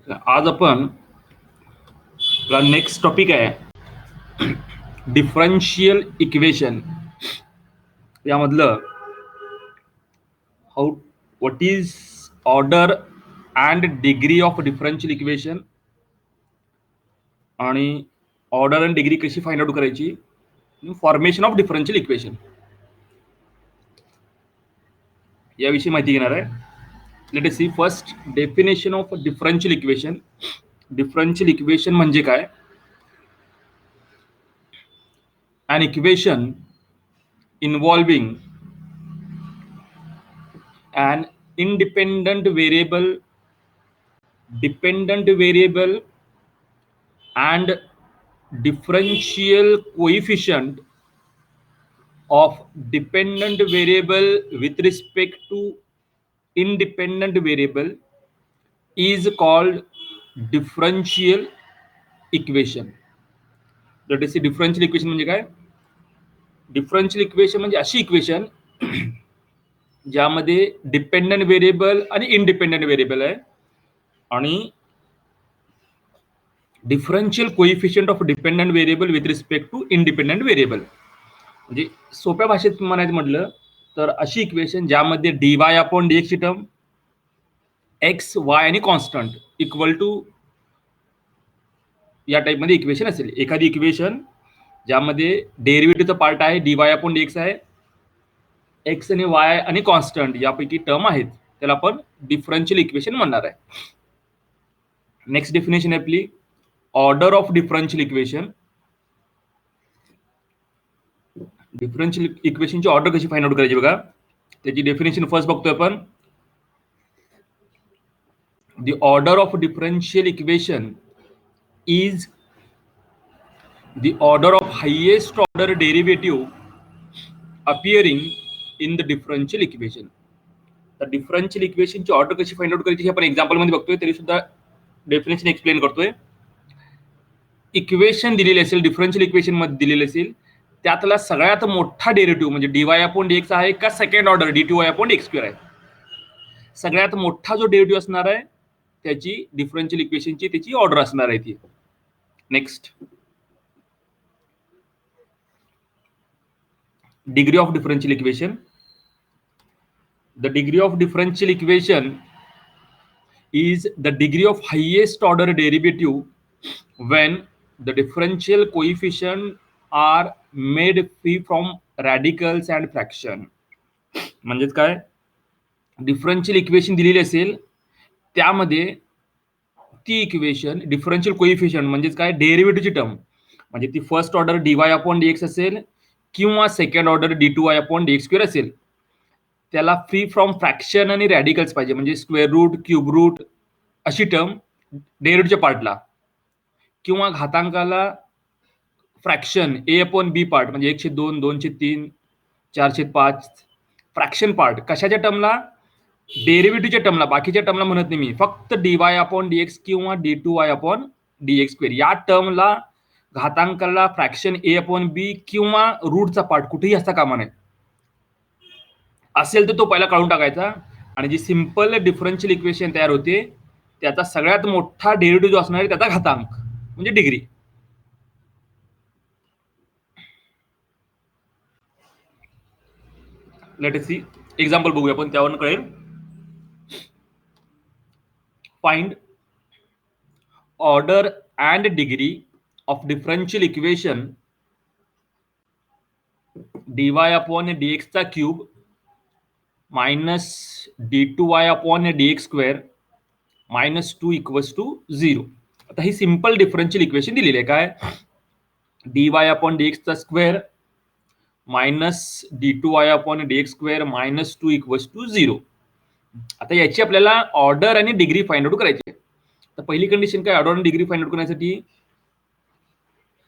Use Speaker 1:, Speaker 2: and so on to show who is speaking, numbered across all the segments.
Speaker 1: आज आपण next topic आहे डिफरन्शियल इक्वेशन. यामधलं how what is order and degree of differential equation आणि ऑर्डर अँड डिग्री कशी फाइंड आउट करायची, फॉर्मेशन ऑफ डिफरन्शियल इक्वेशन याविषयी माहिती घेणार आहे. Let us see first definition of differential equation. Differential equation म्हणजे काय? an equation involving an independent variable, dependent variable and differential coefficient of dependent variable with respect to independent variable is called differential equation. Let us see differential equation म्हणजे काय? Differential equation म्हणजे अशी equation ज्यामध्ये dependent variable आणि independent variable आहे आणि differential coefficient of dependent variable with respect to independent variable. म्हणजे सोप्या भाषेत म्हणायचं म्हटलं तर अशी इक्वेशन ज्यामध्ये dy अपॉन dx ची टर्म एक्स वाय आणि कॉन्स्टंट इक्वल टू या टाईपमध्ये इक्वेशन असेल. एखादी इक्वेशन ज्यामध्ये डेरिव्हेटिव्हचा पार्ट आहे dy अपॉन dx आहे, एक्स आणि वाय आणि कॉन्स्टंट यापैकी टर्म आहेत, त्याला आपण डिफरन्शियल इक्वेशन म्हणणार आहे. नेक्स्ट डेफिनेशन आहे आपली order of differential equation. Differential इक्वेशनची ऑर्डर कशी फाइंड आउट करायची बघा. त्याची डेफिनेशन फर्स्ट बघतोय आपण. The order of differential equation is the order of highest order derivative appearing in the differential equation. तर डिफरन्शियल इक्वेशनची ऑर्डर कशी फाइंड आउट करायची हे आपण एक्झाम्पल मध्ये बघतोय, तरी सुद्धा डेफिनेशन एक्सप्लेन करतोय. इक्वेशन दिलेली असेल, डिफरन्शियल इक्वेशन मध्ये दिलेली असेल, त्यातला सगळ्यात मोठा डेरिव्हेटिव्ह म्हणजे dy अपॉन dx आहे का second order dy upon x square आहे. सगळ्यात मोठा जो डेरिव्हेटिव्ह असणार आहे त्याची डिफरन्शियल इक्वेशनची त्याची ऑर्डर असणार आहे ती. Next degree of differential equation. The degree of differential equation is the degree of highest order derivative when the differential coefficient are made free from radicals and fraction. म्हणजेच काय, differential equation दिलेली असेल त्यामध्ये ती equation differential coefficient म्हणजेच काय डेरिव्हेटिव्हची term म्हणजे ती first order dy upon dx असेल किंवा second order d2y upon dx square असेल, त्याला फ्री फ्रॉम फ्रॅक्शन आणि रॅडिकल्स पाहिजे. म्हणजे स्क्वेअर रूट, क्यूब रूट अशी टर्म डेरिव्हेटिव्हच्या पार्टला, किंवा घातांकाला fraction a upon b part म्हणजे 1/2, 2/3, 4/5 फ्रॅक्शन पार्ट कशाच्या टर्मला, डेरिव्हेटिव्हच्या टर्मला. बाकीच्या टर्मला म्हणत नाही मी, फक्त dy अपॉन dx किंवा d2y अपॉन dx स्क्वेअर या टर्मला घातांकाला फ्रॅक्शन a अपॉन b किंवा रूटचा पार्ट कुठेही असता कामा नये. असेल तर तो पहिला काढून टाकायचा आणि जी सिंपल डिफरन्शियल इक्वेशन तयार होते त्याचा सगळ्यात मोठा डेरिव्हेटिव्ह जो असणार आहे त्याचा घातांक म्हणजे degree. Let us see example बघूया आपण, त्यावरून कळेल. Find order and degree of differential equation dy upon dx चा cube minus d2y upon dx square minus 2 equals to 0. आता ही सिंपल डिफरन्शियल इक्वेशन दिलेली आहे. काय, dy अपॉन dx चा square minus d2y upon dx square minus 2 equals to 0. आता याची आपल्याला order आणि डिग्री फाइंड आउट करायची आहे. तर पहिली कंडिशन काय, ऑर्डर आणि डिग्री फाइंड आउट करण्यासाठी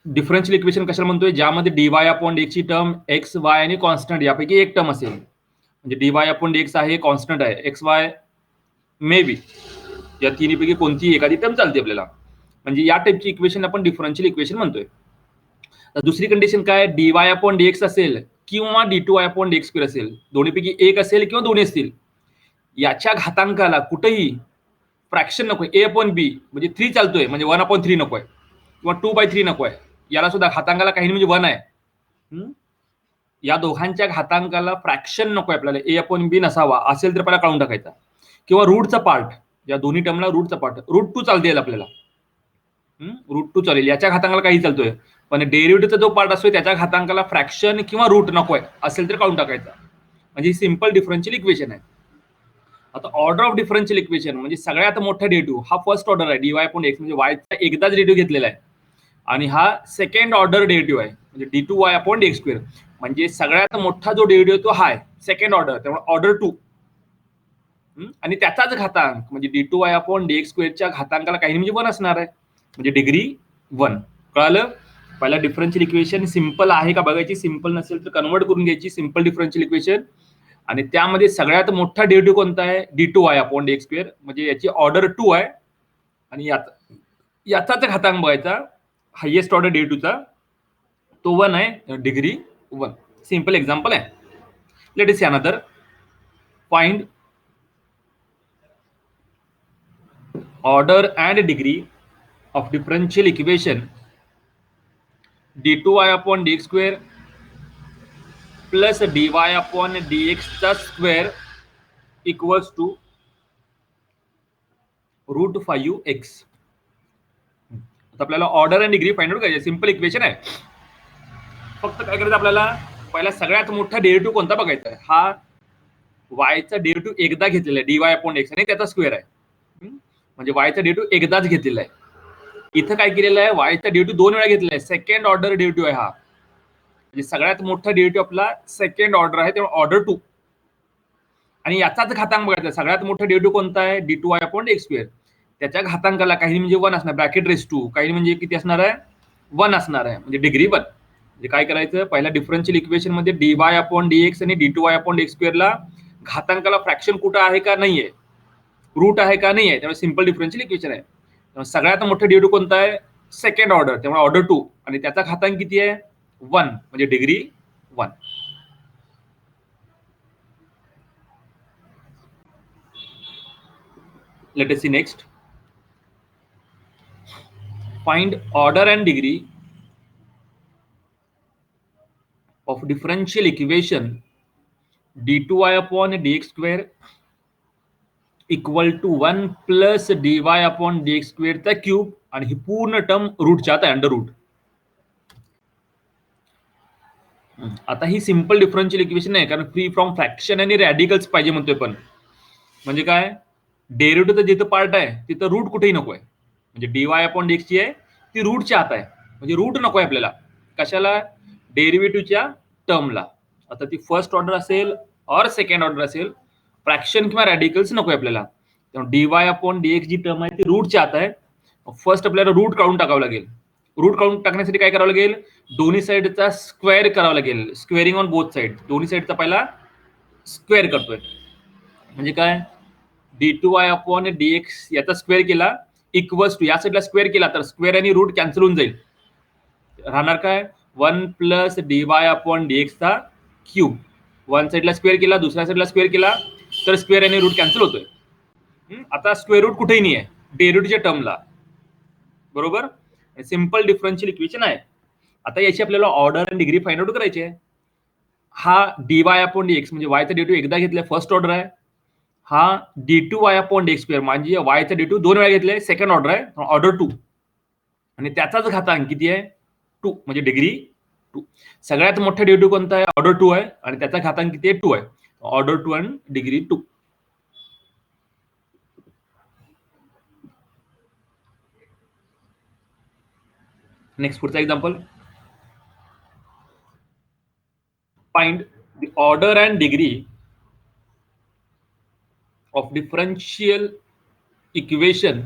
Speaker 1: डिफरन्शियल इक्वेशन कशाला म्हणतोय, ज्यामध्ये dy अपॉन dx ची टर्म x y आणि कॉन्स्टंट यापैकी एक टर्म असेल. म्हणजे dy अपॉन dx आहे, कॉन्स्टंट आहे, x y मे बी या तिन्हीपैकी कोणतीही एखादी टर्म चालते आपल्याला. म्हणजे या टाइपची इक्वेशन आपण डिफरन्शियल इक्वेशन म्हणतोय. तर दुसरी कंडिशन काय, dy अपॉन dx असेल किंवा d2y अपॉन dx स्क्वेअर असेल, दोन्हीपैकी एक असेल किंवा दोन्ही असतील, याच्या घातांकाला कुठेही फ्रॅक्शन नकोय, ए अपॉन बी म्हणजे 3 चालतोय, म्हणजे 1/3 नकोय किंवा 2/3 नकोय. याला सुद्धा घातांकाला काही म्हणजे 1 आहे. या दोघांच्या घातांकाला फ्रॅक्शन नकोय आपल्याला, ए अपॉन बी नसावा. असेल तर पहिला काढून टाकायचा. किंवा रूटचा पार्ट, या दोन्ही टर्मला रूटचा पार्ट, रूट 2 चालते आपल्याला. रूट 2 चालेल. याच्या घातांकाला काही चालतोय, पण डेरिव्हेटिव्हचा जो पार्ट असतोय त्याच्या घातांकाला फ्रॅक्शन किंवा रूट नकोय. असेल तर काढून टाकायचा. म्हणजे सिंपल डिफरन्शियल इक्वेशन आहे. आता ऑर्डर ऑफ डिफरन्शियल इक्वेशन म्हणजे सगळ्यात मोठा डेरिव्हेटिव्ह हा फर्स्ट ऑर्डर आहे, dy अपॉन एक्स, म्हणजे वायचा एकदाच डेरिव्हेटिव्ह घेतलेला आहे. आणि हा सेकंड ऑर्डर डेरिव्हेटिव्ह आहे, म्हणजे d2y अपॉन dx स्क्वेअर. म्हणजे सगळ्यात मोठा जो डेरिव्हेटिव्ह तो हा आहे, सेकंड ऑर्डर, त्यामुळे ऑर्डर 2. आणि त्याचाच घातांक म्हणजे d2y अपॉन dx स्क्वेअरच्या घातांकाला काही म्हणजे 1 असणार आहे, म्हणजे डिग्री 1. कळालं? पहिला डिफरन्शियल इक्वेशन सिंपल आहे का बघायची, सिंपल नसेल तर कन्वर्ट करून घ्यायची सिंपल डिफरन्शियल इक्वेशन. आणि त्यामध्ये सगळ्यात मोठा डेरिव्हेटिव्ह कोणता आहे, d2y अपॉन dx स्क्वेअर, म्हणजे याची ऑर्डर 2 आहे. आणि याचाच घातांक बघायचा हायेस्ट ऑर्डर डेरिव्हेटिव्हचा, तो 1 आहे, डिग्री 1. सिंपल एक्झाम्पल आहे. Let us see another. Find order and degree of differential equation d2y upon dx square plus dy upon dx square equals to root 5x. आता आपल्याला order and degree find out करायची. Simple equation आहे. फक्त काय करायचं आपल्याला, पहिला सगळ्यात मोठा डेरिव्हेटिव्ह कोणता बघायचा आहे. हा वायचा डेरिव्हेटिव्ह एकदा घेतलेला आहे, dy अपॉन x, आणि त्याचा स्क्वेअर आहे. म्हणजे वायचा डेरिव्हेटिव्ह एकदाच घेतलेला आहे. इथं काय केलेलं आहे, वायचा डेरिव्हेटिव्ह 2 वेळा घेतलेला आहे, सेकंड ऑर्डर डेरिव्हेटिव्ह आहे हा. म्हणजे सगळ्यात मोठा डेरिव्हेटिव्ह आपला सेकंड ऑर्डर आहे, त्यामुळे ऑर्डर 2. आणि याचाच घातांक बघायचा. सगळ्यात मोठा डेरिव्हेटिव्ह कोणता आहे, d2y अपॉन x स्क्वेअर. त्याच्या घातांकाला काही म्हणजे 1 असणार, ब्रॅकेट रेस 2, काही म्हणजे किती असणार आहे, 1 असणार आहे, म्हणजे डिग्री 1. म्हणजे काय करायचं, पहिला डिफरन्शियल इक्वेशन मध्ये dy अपॉन dx आणि d2y अपॉन x स्क्वेअरला घातांकाला फ्रॅक्शन कुठं आहे का नाहीये, रूट आहे का नाहीये, त्यामुळे सिंपल डिफरन्शियल इक्वेशन आहे. सगळ्यात मोठं डेरिव्हेटिव्ह कोणता आहे, सेकंड ऑर्डर, त्यामुळे ऑर्डर 2. आणि त्याचा घातांक किती आहे, 1, म्हणजे degree 1. Let us see next. Find order and degree of differential equation d2y upon dx square equal to 1 plus dy upon dx square चा क्यूब, आणि ही पूर्ण टर्म रूटच्या आत आहे, अंडर रूट. आता ही सिंपल डिफरन्शियल इक्वेशन नाही, कारण फ्री फ्रॉम फ्रॅक्शन आणि radicals पाहिजे म्हणतोय. पण म्हणजे काय, डेरिव्हेटिव्हचं जिथं पार्ट आहे तिथं रूट कुठेही नकोय. म्हणजे dy अपॉन dx ची आहे ती रूटच्या आत आहे, म्हणजे रूट नकोय आपल्याला. कशाला, डेरिव्हेटिव्हच्या टर्मला. आता ती फर्स्ट ऑर्डर असेल और सेकंड ऑर्डर असेल, फ्रॅक्शन किंवा रॅडिकल्स नकोय आपल्याला. dy अपॉन dx जी टर्म आहे ती रूटच्या आत आहे. फर्स्ट आपल्याला रूट काढून टाकावं लागेल. रूट काढून टाकण्यासाठी काय करावं लागेल, दोन्ही साईडचा स्क्वेअर करावं लागेल. स्क्वेअरिंग ऑन बोथ साइड, दोन्ही साईडचा पहिला स्क्वेअर करतोय. म्हणजे काय, d2y अपॉन dx याचा स्क्वेअर केला इक्वल्स टू, या साईडला स्क्वेअर केला तर स्क्वेअर आणि रूट कॅन्सल होऊन जाईल. राहणार काय, 1 प्लस dy अपॉन dx चा क्यूब. वन साईडला स्क्वेअर केला, दुसऱ्या साईडला स्क्वेअर केला तर स्क्वेअर आणि रूट कॅन्सल होतोय. आता स्क्वेअर रूट कुठेही नाही आहे डेरिव्हेटिव्हच्या टर्मला, बरोबर. सिंपल डिफरन्शियल इक्वेशन आहे. आता याची आपल्याला ऑर्डर आणि डिग्री फाइंड आउट करायची आहे. हा dy अपॉन dx म्हणजे वायचा डेरिव्हेटिव्ह एकदा घेतलाय, फर्स्ट ऑर्डर आहे. हा d2y अपॉन dx स्क्वेअर म्हणजे वायचा डेरिव्हेटिव्ह 2 वेळा घेतलाय, सेकंड ऑर्डर आहे, ऑर्डर 2. आणि त्याचाच घातांक किती आहे, 2, म्हणजे डिग्री 2. सगळ्यात मोठा डेरिव्हेटिव्ह कोणता आहे, ऑर्डर 2 आहे, आणि त्याचा घातांक किती आहे, 2 आहे, ऑर्डर 2 आणि डिग्री 2. नेक्स्ट पुढचा example. Find the order and degree of differential equation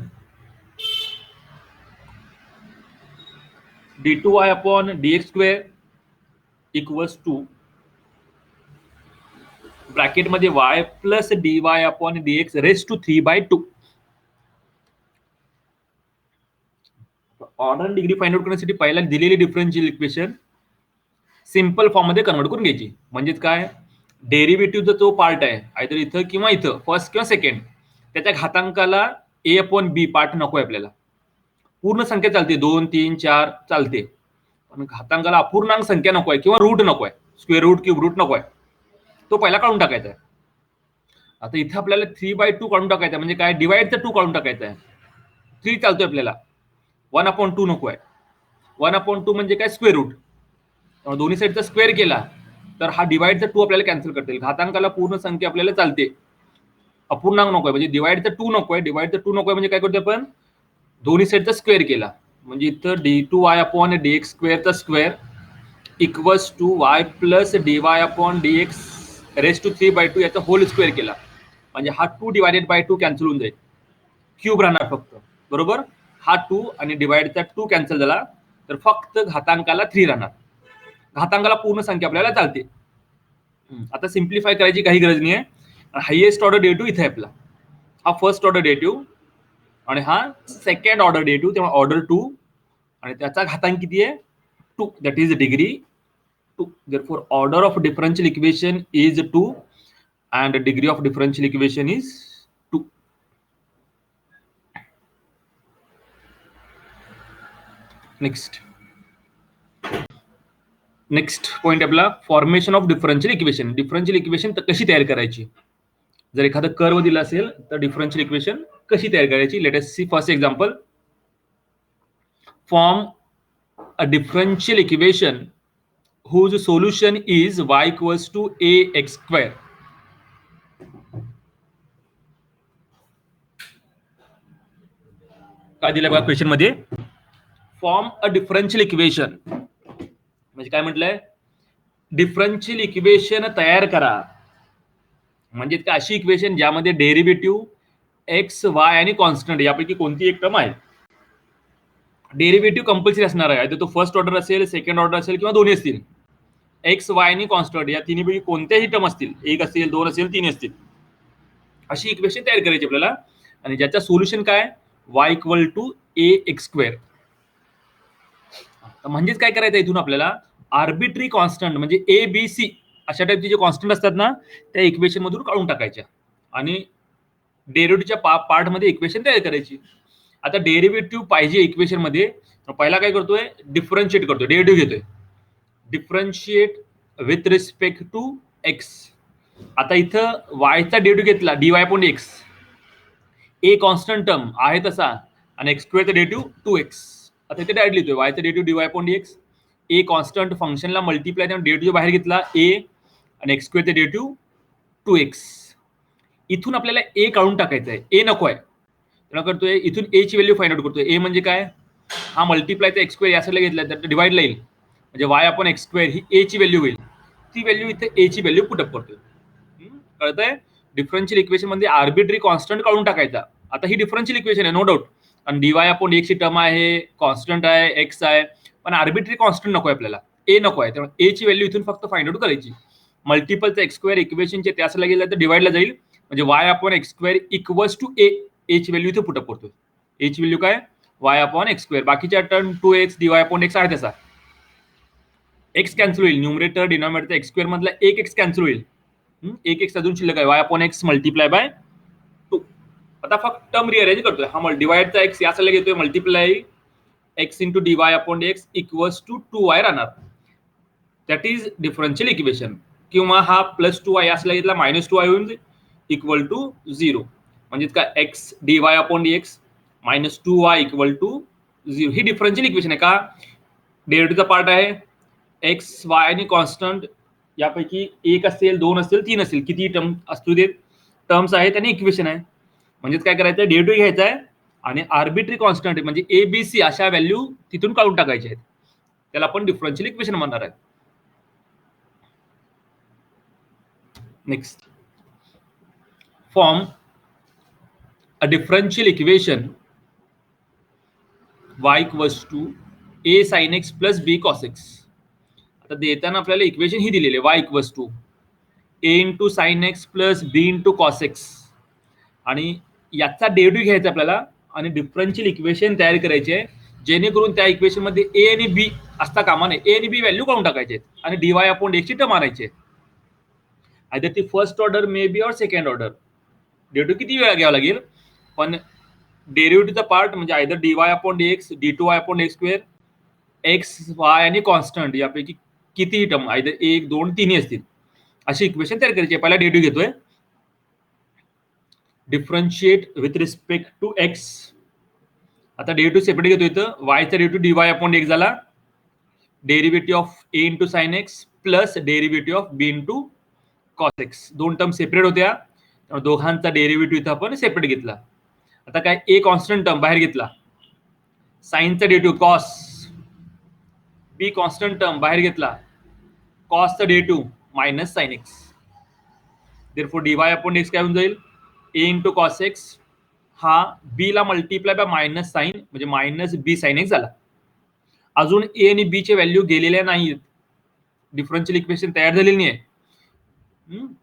Speaker 1: d2y upon dx square equals to bracket मध्ये y plus dy upon dx raise to 3/2. Order आणि डिग्री फाइंड आउट करण्यासाठी पहिला दिलेली डिफरन्शियल इक्वेशन सिंपल फॉर्म मध्ये convert करून घ्यायची. म्हणजेच काय, डेरिव्हेटिव्हचा जो पार्ट आहे आयदर इथं किंवा इथं, फर्स्ट किंवा सेकंड, त्याच्या घातांकाला ए अपॉन बी पार्ट नकोय आपल्याला. पूर्ण संख्या चालते 2, 3, 4 चालते, पण घातांकाला अपूर्णांक संख्या नकोय किंवा रूट नकोय, स्क्वेअर रूट क्यूब रूट नकोय, तो पहिला काढून टाकायचा आहे. आता इथे आपल्याला 3/2 काढून टाकायचा म्हणजे काय, डिवाइडचा 2 काढून टाकायचा आहे. 3 चालतोय आपल्याला, 1/2 नकोय. 1/2 म्हणजे काय, स्क्वेअर रूट. दोन्ही साईडचा स्क्वेअर केला तर हा डिवाइडचा 2 आपल्याला कॅन्सल करता येईल. घातांकाला पूर्ण संख्या आपल्याला चालते, अपूर्णांक नकोय म्हणजे डिवाइडचा 2 नकोय. डिवाइडचा 2 नकोय म्हणजे काय करतो आपण, दोन्ही साईडचा स्क्वेअर केला म्हणजे इथं d2y अपॉन dx स्क्वेअरचा square equals to y plus dy upon dx raise to 3/2 याचा होल स्क्वेअर केला म्हणजे हा 2 डिवायडेड बाय 2 कॅन्सल होऊन जाईल, क्यूब राहणार फक्त, बरोबर. हा 2 आणि डिवाइडचा 2 कॅन्सल झाला तर फक्त घातांकाला 3 राहणार. घातांकाला पूर्ण संख्या आपल्याला चालते. आता सिम्प्लिफाय करायची काही गरज नाही आहे. हायेस्ट ऑर्डर डेरिव्हेटिव्ह इथे आपला, हा फर्स्ट ऑर्डर डेरिव्हेटिव्ह आणि हा सेकंड ऑर्डर डेरिव्हेटिव्ह, तेव्हा ऑर्डर 2 आणि त्याचा घातांक किती आहे, 2, that is degree 2. Therefore order of differential equation is 2 and degree of differential equation is 2. Next point आपला formation of differential equation. Differential equation कशी तयार करायची, जर एखादं कर्व दिलं असेल तर डिफरन्शियल इक्वेशन कशी तयार करायची. Let us see first example. Form a differential equation whose solution is y equals to ax square. काय दिलं बघा क्वेश्चन मध्ये, फॉर्म अ डिफरन्शियल इक्वेशन म्हणजे काय म्हटलंय, डिफरन्शियल इक्वेशन तयार करा. म्हणजे अशी इक्वेशन ज्यामध्ये डेरिव्हेटिव्ह एक्स वाय आणि कॉन्स्टंट यापैकी कोणती एक टर्म आहे. डेरिव्हेटिव्ह कंपल्सरी असणार आहे, तो फर्स्ट ऑर्डर असेल, सेकंड ऑर्डर असेल किंवा दोन्ही असतील. एक्स वाय आणि कॉन्स्टंट या तिन्हीपैकी कोणत्याही टर्म असतील, एक असेल, दोन असेल, तीन असतील, अशी इक्वेशन तयार करायची आपल्याला. आणि ज्याचं सोल्युशन काय, y equal to a x square. म्हणजेच काय करायचं इथून आपल्याला, आर्बिट्री कॉन्स्टंट म्हणजे ए बी सी अशा टाईपचे जे कॉन्स्टंट असतात ना, त्या इक्वेशन मधून काढून टाकायच्या आणि डेरिव्हेटिव्हच्या पार्टमध्ये इक्वेशन तयार करायची. आता डेरिव्हेटिव्ह पाहिजे इक्वेशन मध्ये, पहिला काय करतोय, डिफरन्शिएट करतोय, डेरिव्हेटिव्ह घेतोय, differentiate with respect to x. आता इथं वायचा डेरिव्हेटिव्ह घेतला dy upon x, a constant term आहे तसा आणि एक्स स्क्वेअरचा डेरिव्हेटिव्ह 2x. आता इथे डायरेक्ट लिहितोय वायचा डेरिव्हेटिव्ह dy अपॉन dx, ए कॉन्स्टंट फंक्शनला मल्टिप्लाय करून डेरिव्हेटिव्ह बाहेर घेतला ए आणि एक्स स्क्वेअरचा डेरिव्हेटिव्ह 2x. इथून आपल्याला ए काढून टाकायचं आहे, ए नको आहे, त्याला करतोय इथून ए ची व्हॅल्यू फाइंड आउट करतोय. ए म्हणजे काय, हा मल्टिप्लायचा एक्स स्क्वेअर या साईडला घेतला तर डिवाइडला येईल म्हणजे वाय अपॉन एक्स स्क्वेअर ही ए ची व्हॅल्यू होईल. ती व्हॅल्यू इथे ए ची व्हॅल्यू पुटअप करतोय. कळतंय, डिफरन्शियल इक्वेशन मध्ये आर्बिट्री कॉन्स्टंट काढून टाकायचा. आता ही डिफरन्शियल इक्वेशन आहे नो डाऊट, आणि dy अपॉन एक्स ची टर्म आहे, कॉन्स्टंट आहे, एक्स आहे, पण आर्बिट्री कॉन्स्टंट नको आहे आपल्याला, ए नको आहे. त्यामुळे ए ची व्हॅल्यू इथून फक्त फाइंड आउट करायची. मल्टिपलचा एक्स स्क्वेअर इक्वेशनचे त्या साईडला गेला तर डिवाइडला जाईल म्हणजे y upon x square equals to a. A ची व्हॅल्यू इथे पुटअप करतोय. ए ची व्हॅल्यू काय, वाय अपॉन एक्स स्क्वेअर. बाकीच्या term 2x dy upon x आहे तसा. एक्स कॅन्सल होईल, न्यूमरेटर डिनॉमिनेटर एक्स स्क्वेअर मधला एक एक्स कॅन्सल होईल, एक एक्स अजून शिल्लक आहे, Y upon x multiply by 2. आता फक्त टर्म रिअरेंज करतोय, हा डिवाइडचा एक्स या साईडला घेतोय, multiply x into dy upon x equals to 2y राहणार. That is differential equation. किंवा हा प्लस 2y या साईडला घेतला मायनस 2y होऊन इक्वल टू 0. म्हणजे काय, x dy upon dx minus 2y equal to 0. ही डिफरन्शियल इक्वेशन आहे का, डेरिव्हेटिव्हचा पार्ट आहे, एक्स वाय आणि कॉन्स्टंट यापैकी एक असेल, दोन असेल, तीन असेल, किती टर्म असतो ते टर्म्स आहेत आणि इक्वेशन आहे. म्हणजेच काय करायचं, डेरिव्हेटिव्ह घ्यायचा आहे आणि आर्बिट्री कॉन्स्टंट म्हणजे ए बी सी अशा व्हॅल्यू तिथून काढून टाकायच्या आहेत, त्याला आपण डिफरन्शियल इक्वेशन म्हणणार आहे. Next, form a differential equation y equals to a sin x plus b cos x. आता देताना आपल्याला इक्वेशन ही दिलेली आहे, y equals to a into sine x plus b into cos x, आणि याचा डेरिव्हेटिव्ह घ्यायचा आपल्याला आणि डिफरन्शियल इक्वेशन तयार करायचे आहे, जेणेकरून त्या इक्वेशन मध्ये a आणि b असता कामा नये. a आणि b व्हॅल्यू काढून टाकायचे आणि dy अपॉन x ची टर्म आणायची. आयदर ती फर्स्ट ऑर्डर मे बी और सेकंड ऑर्डर. डेरिव्हेटिव्ह किती वेळा घ्यावा लागेल, पण डेरिव्हेटिव्हचा पार्ट म्हणजे either dy upon dx, d2y upon x square, x y आणि कॉन्स्टंट यापैकी कितीही टर्म आयदर 1, 2, 3 असतील अशी इक्वेशन तयार करायची. पहिला डेरिव्हेटिव्ह घेतोय, differentiate with respect to x. आता डेरिव्हेटिव्ह सेपरेट घेतो इथं, वायचा डेरिव्हेटिव्ह dy अपॉन dx झाला, derivative of a into sine x plus derivative of b into cos x. दोन टर्म सेपरेट होत्या, दोघांचा डेरिव्हेटिव्ह इथं आपण सेपरेट घेतला. आता काय, ए कॉन्स्टंट टर्म बाहेर घेतला, साइनचा derivative cos, b constant term बाहेर घेतला, कॉसचा derivative minus sine x. Therefore dy upon x काय होऊन जाईल, a इंटू कॉस एक्स हा b ला मल्टिप्लाय बाय मायनस साइन म्हणजे मायनस बी साइन एक्स झाला. अजून a आणि b चे व्हॅल्यू गेलेल्या नाहीत, डिफरन्शियल इक्वेशन तयार झालेली नाही.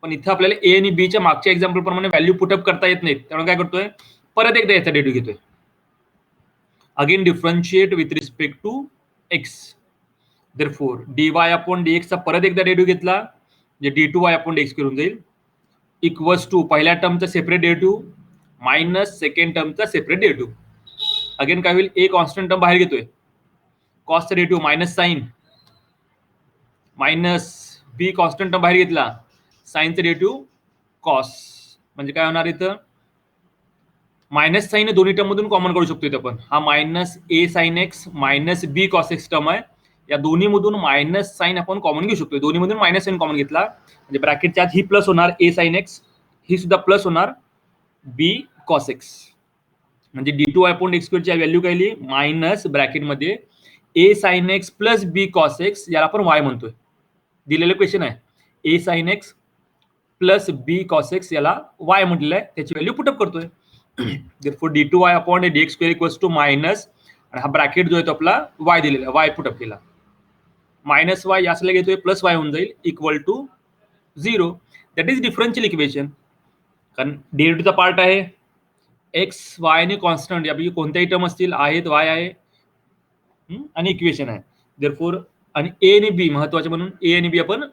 Speaker 1: पण इथं आपल्याला ए आणि बी च्या मागच्या एक्झाम्पल प्रमाणे व्हॅल्यू पुटअप करता येत नाहीत, त्यामुळे काय करतोय, परत एकदा याचा डेरिव्हेटिव्ह घेतोय. Again differentiate with respect to x. Therefore dy upon dx चा परत एकदा डेरिव्हेटिव्ह घेतला, म्हणजे d2y अपॉन dx करून जाईल, इक्वल्स टू पहिल्या टर्मचा सेपरेट डेरिव्हेटिव्ह मायनस सेकंड टर्मचा सेपरेट डेरिव्हेटिव्ह. अगेन काय होईल, ए कॉन्स्टंट टर्म बाहेर घेतोय, कॉसचा derivative minus sine, minus b constant term बाहेर घेतला, साइनचा डेरिव्हेटिव्ह कॉस. म्हणजे काय होणार इथं, मायनस साइन दोन्ही टर्म मधून कॉमन करू शकतो इथं आपण. हा minus a sine x minus b cos x term आहे, या दोन्ही मधून मायनस साइन आपण कॉमन घेऊ शकतो. दोन्ही मधून मायनस साइन कॉमन घेतला म्हणजे ब्रॅकेटच्या आत ही प्लस होणार ए साइन एक्स, ही सुद्धा प्लस होणार बी कॉस एक्स. म्हणजे d2y अपॉन x स्क्वेअरची व्हॅल्यू काय लिहिली, मायनस ब्रॅकेटमध्ये a sine x plus b cos x, याला आपण y म्हणतोय. दिलेलं क्वेश्चन आहे, a sine x plus b cos x याला y म्हटलेलं आहे, त्याची व्हॅल्यू पुटअप करतोय. therefore d2y upon dx square equals to minus, आणि हा ब्रॅकेट जो आहे तो आपला y दिलेला, y पुटअप केला, मायनस y यासला घेतोय प्लस y होऊन जाईल equal to 0. That is differential equation. कारण डेरिव्हेटिव्हचा पार्ट आहे एक्स वाय आणि कॉन्स्टंट यापैकी कोणत्याही टर्म असतील आहेत, वाय आहे आणि इक्वेशन आहे. देयरफॉर आणि ए आणि बी महत्वाचे म्हणून ए आणि बी आपण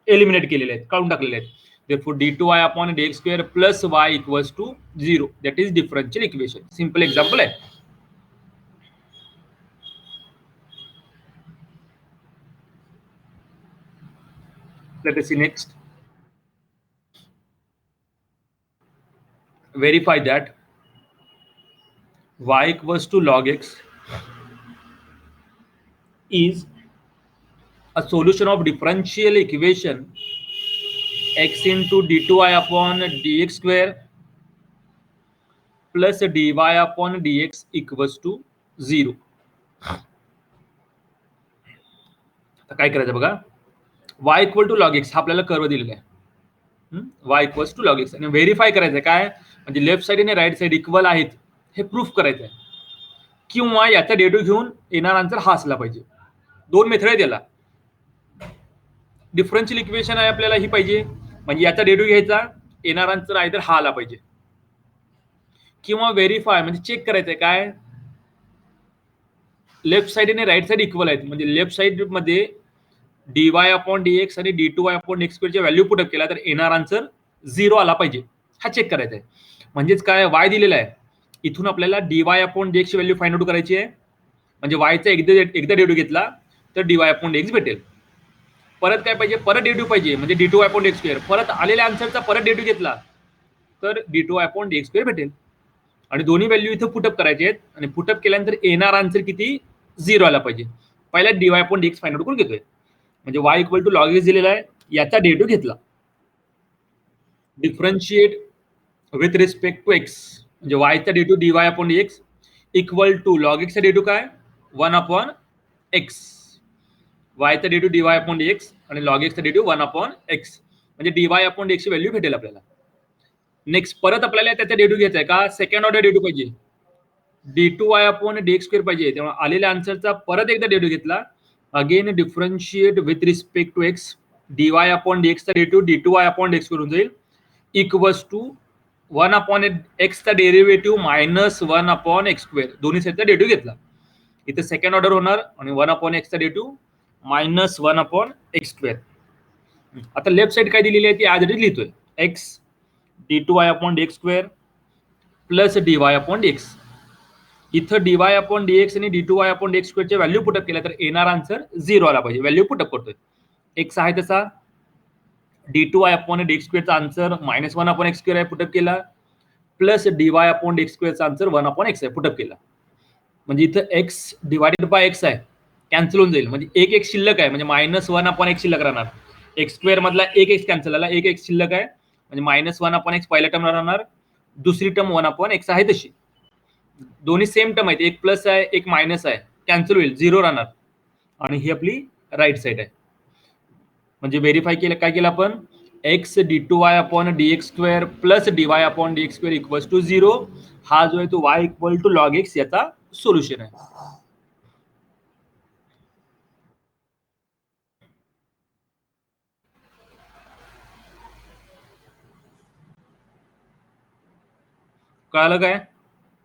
Speaker 1: एलिमिनेट केलेले आहेत, काढून टाकलेले आहेत. therefore d2y upon dx square plus y equals to 0. That is differential equation. Simple example है. Let us see next. Verify that y equals to log x is a solution of differential equation x into d2y upon dx square plus dy upon dx equals to 0. आता काय करायचं बघा, y equal to log x हा आपल्याला curve दिलेला आहे, y equals to log x, आणि verify करायचं आहे काय, म्हणजे लेफ्ट साइड आणि राईट साइड इक्वल आहेत हे प्रूफ करायचं आहे, किंवा याचा डेरिव्हेटिव्ह घेऊन येणार आन्सर हा असला पाहिजे. दोन मेथड आहे त्याला. डिफरन्शियल इक्वेशन आहे आपल्याला ही पाहिजे, म्हणजे याचा डेरिव्हेटिव्ह घ्यायचा, येणार आन्सर आयदर हा आला पाहिजे, किंवा व्हेरीफाय म्हणजे चेक करायचंय काय, लेफ्ट साइड आणि राईट साइड इक्वल आहेत, म्हणजे लेफ्ट साइड मध्ये dy अपॉन dx आणि d2y अपॉन x स्क्वेअरची व्हॅल्यू पुटअप केला तर येणार आन्सर 0 आला पाहिजे, हा चेक करायचा आहे. म्हणजेच काय, y दिलेला आहे, इथून आपल्याला dy अपॉन dx ची व्हॅल्यू फाइंड आउट करायची आहे, म्हणजे y चा एकदा डेरिव्हेटिव्ह घेतला तर dy अपॉन dx भेटेल. परत काय पाहिजे, परत डेरिव्हेटिव्ह पाहिजे, म्हणजे d2y अपॉन dx स्क्वेअर, परत आलेल्या आन्सरचा परत डेरिव्हेटिव्ह घेतला तर d2y अपॉन dx स्क्वेअर भेटेल. आणि दोन्ही व्हॅल्यू इथं पुटअप करायचे आहेत, आणि पुटअप केल्यानंतर येणार आन्सर किती, 0 आला पाहिजे. पहिला dy upon dx find out करून घेतोय, म्हणजे y equal to log x दिलेला आहे, याचा डेरिव्हेटिव्ह घेतला, differentiate with respect to x, म्हणजे y चा derivative dy upon dx equal to log x चा डेरिव्हेटिव्ह काय 1 अपॉन x, y चा डेरिव्हेटिव्ह dy अपॉन dx आणि log x चा डेरिव्हेटिव्ह 1 अपॉन x, म्हणजे dy अपॉन dx ची व्हॅल्यू भेटेल आपल्याला. नेक्स्ट परत आपल्याला त्याचा डेरिव्हेटिव्ह घ्यायचा आहे का, सेकंड ऑर्डर डेरिव्हेटिव्ह पाहिजे, d2y अपॉन dx स्क्वेअर पाहिजे, तेव्हा आलेल्या आन्सरचा परत एकदा डेरिव्हेटिव्ह घेतला, again differentiate with respect to x, dy upon dx चा डेरिव्हेटिव्ह d2y अपॉन dx करून जाईल इक्वल्स टू 1 अपॉन x चा derivative minus 1 upon x square, दोन्ही साईडचा डेरिव्हेटिव्ह घेतला, इथे सेकंड ऑर्डर होणार, आणि 1 अपॉन x चा derivative minus 1 upon x square. आता लेफ्ट साइड काय दिलेली आहे ती ऍज इट इज लिहितोय, x d2y upon dx square plus dy upon dx. इथं dy अपॉन dx आणि d2y अपॉन dx स्क्वेअरचे व्हॅल्यू पुटअप केल्या तर येणार आन्सर 0 आला पाहिजे. व्हॅल्यू पुटअप करतोय. एक्स आहे तसा d2y अपॉन dx स्क्वेअरचा आन्सर -1 अपॉन x स्क्वेअर आहे, पुटअप केला. प्लस dy अपॉन dx स्क्वेअरचा आन्सर 1 अपॉन x आहे, पुटअप केला. म्हणजे इथं x डिवायडेड बाय x आहे, कॅन्सल होऊन जाईल. म्हणजे एक x शिल्लक आहे, म्हणजे -1 अपॉन x शिल्लक राहणार. एक्स स्क्वेअर मधला एक x कॅन्सल झाला, एक x शिल्लक आहे, म्हणजे -1 अपॉन x पहिल्या टर्म राहणार, दुसरी टर्म 1 अपॉन x आहे तशी. दोन्ही सेम टर्म आहेत, एक प्लस आहे एक मायनस आहे, कॅन्सल होईल, 0 राहणार. आणि ही आपली राईट साईड आहे. म्हणजे व्हेरीफाय केलं, काय केलं आपण, x d2y upon dx square plus dy upon dx square equals to 0. हा जो आहे तो y equal to log x याचा सोल्युशन आहे. कळालं काय?